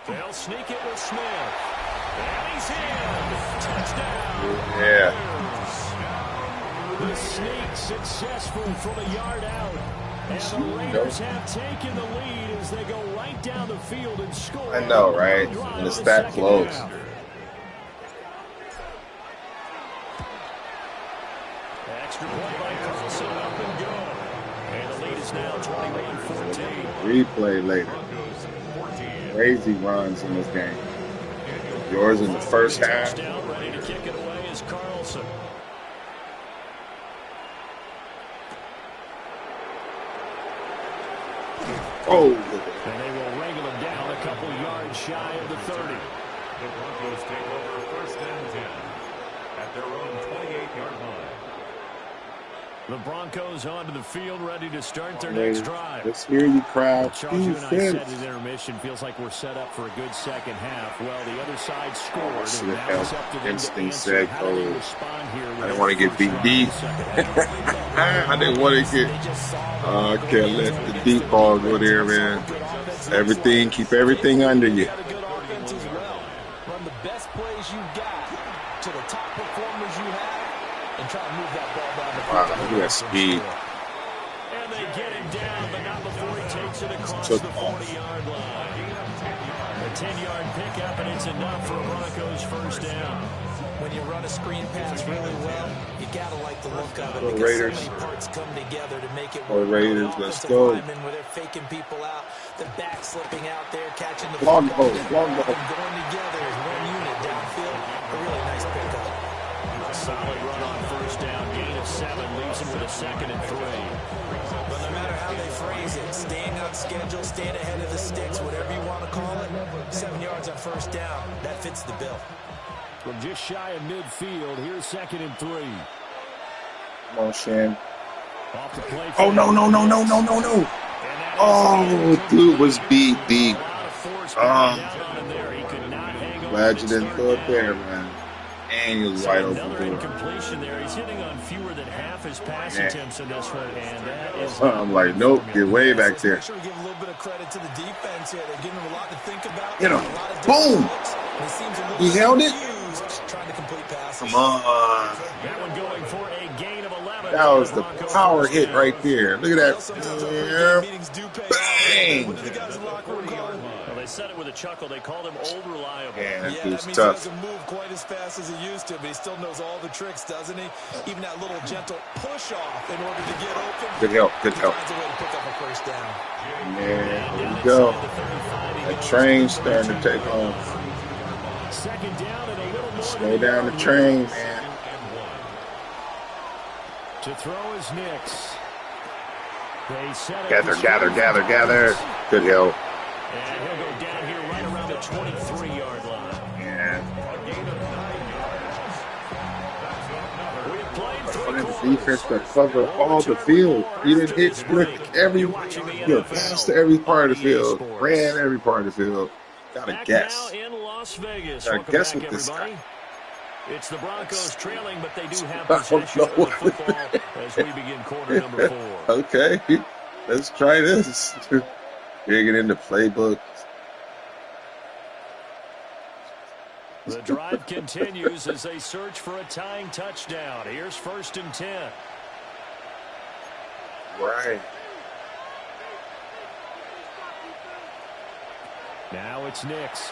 They'll sneak it with Smith. And he's in. Touchdown. Yeah. The sneak successful from a yard out. And the Raiders have taken the lead as they go right down the field and score. I know, right? When it's that close. Extra point by Carlson, up and go. And the lead is now 21-14. Replay later. Crazy runs in this game. Yours in the first half. Touchdown, ready to kick it away is Carlson. Oh, And they will wrangle him down a couple yards shy of the 30. The Broncos take over first and 10 at their own 28-yard line. The Broncos onto the field, ready to start their next drive. let's hear you, crowd. Charles, you and I said Defense. at intermission, feels like we're set up for a good second half. Well, the other side scored, Should and have now it's up to held them to instinct answer. said, How do they oh, respond here? I didn't want to get beat deep. I didn't want to get. I can't let the deep ball go there, man. Everything, keep everything under you. Got a good offense as well. Run the best plays you got to the top performers you have and try and move that ball down the field. Wow, look at that speed. And they get him down, but not before he takes it across Took the off. 40-yard line. A 10-yard pickup, and it's enough for a Broncos first down. When you run a screen pass really well, you gotta like the look of it Go because Raiders. so many parts come together to make it Go work. Raiders, The let's offensive go. linemen, where they're faking people out, the back slipping out there, catching the Long football, ball, long ball. and going together as one unit downfield. A really nice pickup. A solid run on first down, gain of 7, leaves him with a 2nd and 3. But no matter how they phrase it, staying on schedule, staying ahead of the sticks, whatever you want to call it, 7 yards on first down, that fits the bill. From just shy of midfield, here's 2nd and 3. Come on, Shan. Off the play. Oh, no. Oh, dude was beat deep. Glad you didn't throw it there, man. And he was wide open. Another Dude. incompletion there. He's hitting on fewer than half his pass Man. attempts in this one, and that is. I'm like, nope, get way back there. Make sure to give a little bit of credit to the defense here. They're giving them a lot to think about. Hit him. A lot of Boom. different looks, and it seems a little He held it. confused, trying to complete passes. Come on. That one going for a gain of 11. That was the power hit right there. Look Well, at sometimes our that. pregame meetings do pay off. Bang. What do the guys in the locker room call him? Well, they said it with a chuckle. They called him old reliable. Yeah, that Yeah, dude's that means tough. he doesn't move quite as fast as he used to, but he still knows all the tricks, doesn't he? Even that little gentle push-off in order to get open. Good help. Good He help. finds a way to pick up a first down. Yeah, here we go. That train's starting to take off. Second down and a little more. Slow down the train, man. To throw is Nix. They set it Gather, to gather, gather, gather. Good help. And he'll go down here right around the 23-yard line. Yeah. We have played For three the quarters. defense to cover all the field. You didn't hit every, you passed to every part of the field. Ran every part of the field. Gotta Back guess. now in Las Vegas. Gotta Welcome guess back, with this everybody. guy. It's the Broncos trailing, but they do have I don't possession of the know. football as we begin quarter number 4. Okay, let's try this. Digging in the playbook. The drive continues as they search for a tying touchdown. Here's 1st and 10. Right. Now it's Nix.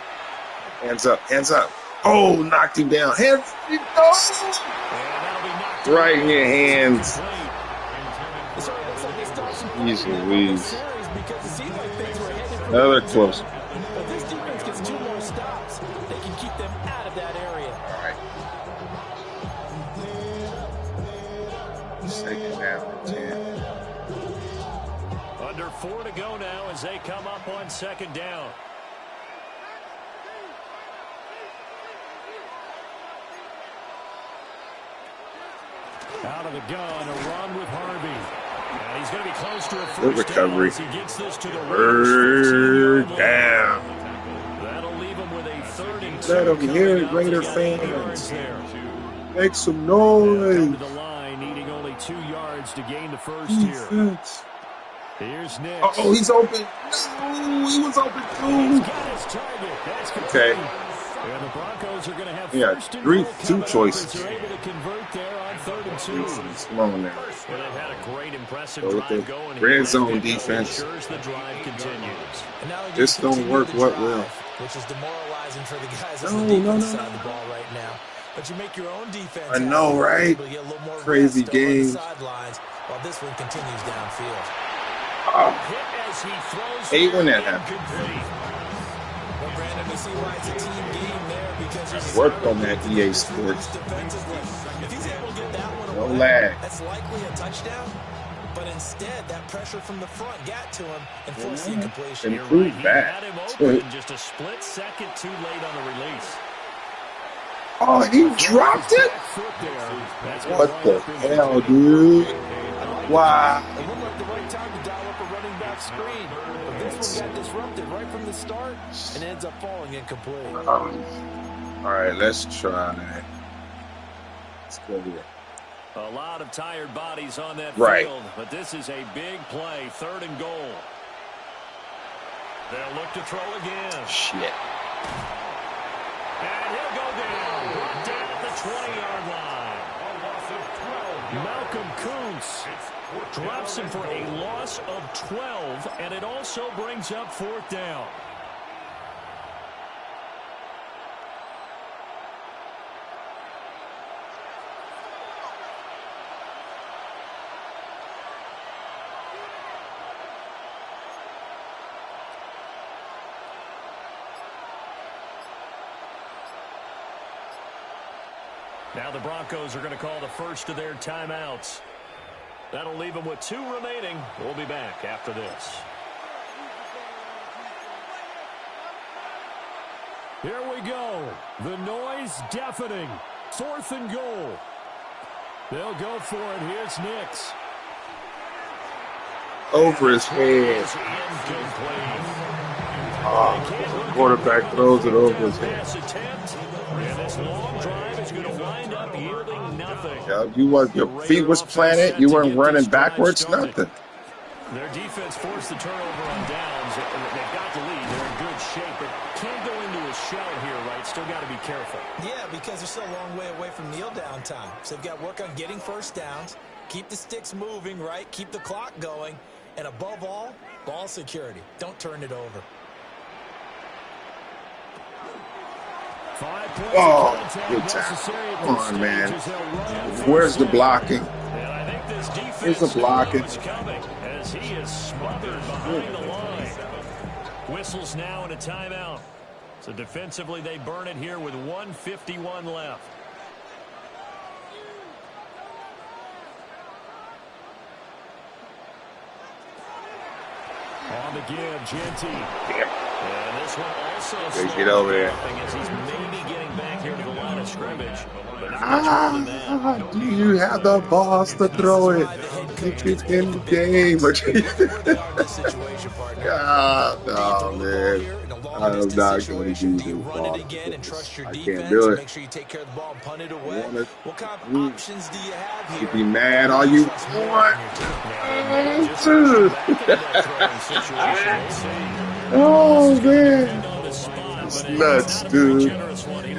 Hands up, hands up. Oh, knocked him down. Hands. And that'll be knocked Right in your hands. So it looks like they stopped some Jeez quick Louise. series because it seemed like things were headed for Another close. But this defense gets 2 more stops. They can keep them out of that area. All right. Second down and 10. Under 4 to go now as they come up on 2nd down. Out of the gun, a run with Harvey. And he's going to be close to a Good first recovery. down as he gets this to the Third 15-yard line. down. That'll leave him with a 3rd and 2. Let 'em hear it, coming up. Raider He's got 8 fans. yards there. Make some Down noise. to the line, needing only 2 yards to gain the first here. Defense. Here's Nix. Oh, he's open. No, he was open He's too. got his target. That's Okay. complete. And the Broncos are going to have Yeah, first and two goal coming up choices. as they're able to convert there on 3rd and 2. Come on now. Well, they've had a great, impressive Go with drive the going. red here. zone That defense. ensures the drive continues. And now they This don't continue work the what drive, will. which is demoralizing for the guys No, on the no, defense no, side of no. the ball right now. But you make your own defense. I know, happy. You're right? able to get a little more Crazy rest over on the games. sidelines while this one continues downfield. Oh, Hit as he throws hate when there, that happens. incomplete. Well, Brandon, we see why it's a team game there because he's Worked on that EA Sports. defensively. If he's able to get that one No away, lag. that's likely a touchdown. But instead, that pressure from the front got to him and forced the Yeah. incompletion. You're Improve right. He that. had him open just a split second too late on the release. Oh, he dropped it? Back foot there. That's What gonna the wind up being a hell, big dude? Wow. It looked like the right time to dial up a running back screen. But this one got disrupted right from the start and ends up falling incomplete. All right, let's try. Let's go here. A lot of tired bodies on that Right. field, but this is a big play, 3rd and goal. They'll look to throw again. Shit. And he'll go down. Brought down at the 20-yard line. Malcolm Kuntz drops him for a loss of 12, and it also brings up 4th down. Now the Broncos are going to call the first of their timeouts. That'll leave them with 2 remaining. We'll be back after this. Here we go. The noise deafening. 4th and goal. They'll go for it. Here's Nix. Over his head. Is incomplete. Oh, quarterback throws it over his head. Pass attempt. And this long drive is going to wind up yielding nothing. Yeah, your feet was planted. You weren't running backwards. Nothing. Their defense forced the turnover on downs. They've got the lead. They're in good shape, but can't go into a shell here, right, still got to be careful. Yeah, because they're still a long way away from kneel down time. So they've got to work on getting first downs, keep the sticks moving, right? Keep the clock going. And above all, ball security. Don't turn it over. 5 points Oh, of contact good necessary tackle. at Come this on, stage man. as they'll run Where's the first down. blocking? And I think this defense Where's the blocking? knew what was coming as he is smothered behind the line. Whistles now and a timeout. So defensively, they burn it here with 1:51 left. On the give, Genty. And this one also Hey, get over there. as he's maybe getting back here to the line of scrimmage. But not much more than that. Do you have the balls to throw it? If it's in the game. Oh, man. I'm not going to do this ball. I can't do it. Make sure you take care of the ball and punt it away. What kind of options do you have here? You be mad all you want. Oh, man. It's nuts, dude.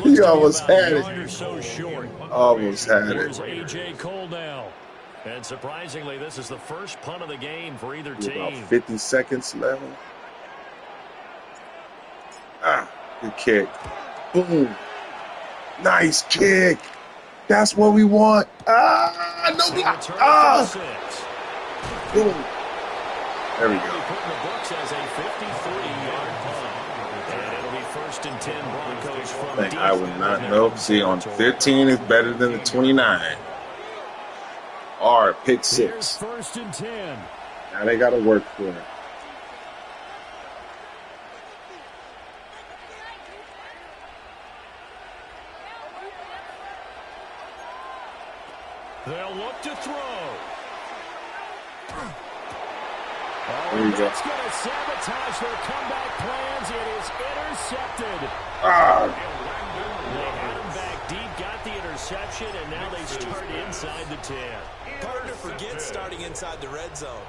He almost had it. Almost had it. Here's A.J. Cole now. And surprisingly, this is the first punt of the game for either With about team. 50 seconds left. Ah, good kick. Boom. Nice kick. That's what we want. Ah, no block. Ah. Boom. There we go. Put in the books as a 53-yard punt. And it'll be 1st and 10 Broncos from deep. I will not know. See, on 15 is better than the 29. Or pick Here's 6. 1st and 10. Now they got to work for it. They'll look to throw. There you go. That's going to sabotage their comeback plans. It is intercepted. Ah. They had him back deep, got the interception, and now they start inside the 10. Hard to forget starting inside the red zone.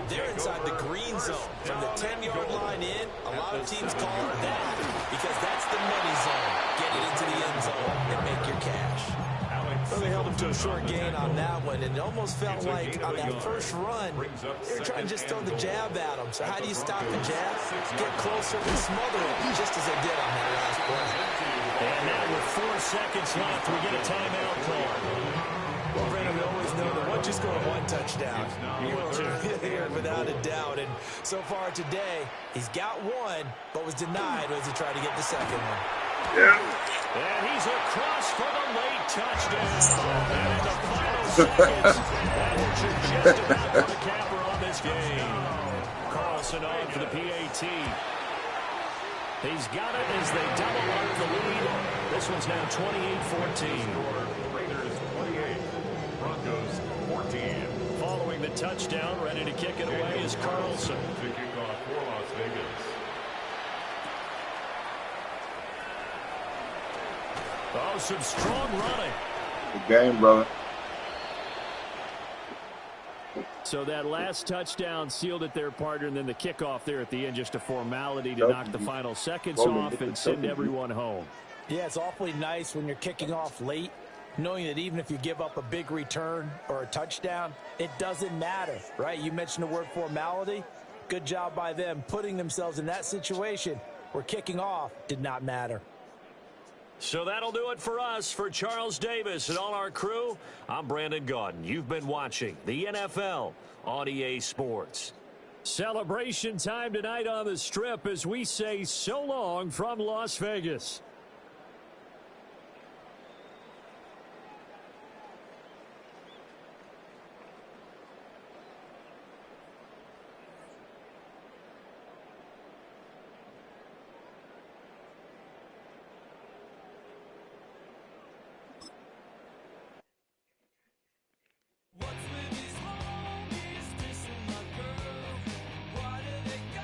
They're inside the green zone. From the 10-yard line in, a lot of teams call it that because that's the money zone. Get it into the end zone and make your cash. So they held him to a short gain on that one, and it almost felt like on that first run, they were trying to just throw the jab at him. So how do you stop the jab? Get closer and smother him, just as they did on that last play. And now with 4 seconds left, we get a timeout call. Well, Brandon, we always know that one just scored 1 touchdown. Without a doubt. And so far today, he's got 1, but was denied as he tried to get the second one. Yeah. And he's across for the late touchdown. And in the final seconds, that should just about put a capper on this game. Carlson on for the PAT. He's got it as they double up the lead. This one's now 28-14. Raiders 28, Broncos 14. Following the touchdown, ready to kick it away is Carlson. To kick off for Las Vegas. Oh, some strong running. Good game, brother. So that last touchdown sealed it there, partner, and then the kickoff there at the end, just a formality to knock the final seconds off and send everyone home. Yeah, it's awfully nice when you're kicking off late, knowing that even if you give up a big return or a touchdown, it doesn't matter, right? You mentioned the word formality. Good job by them putting themselves in that situation where kicking off did not matter. So that'll do it for us. For Charles Davis and all our crew, I'm Brandon Gaudin. You've been watching the NFL on EA Sports. Celebration time tonight on the Strip as we say so long from Las Vegas.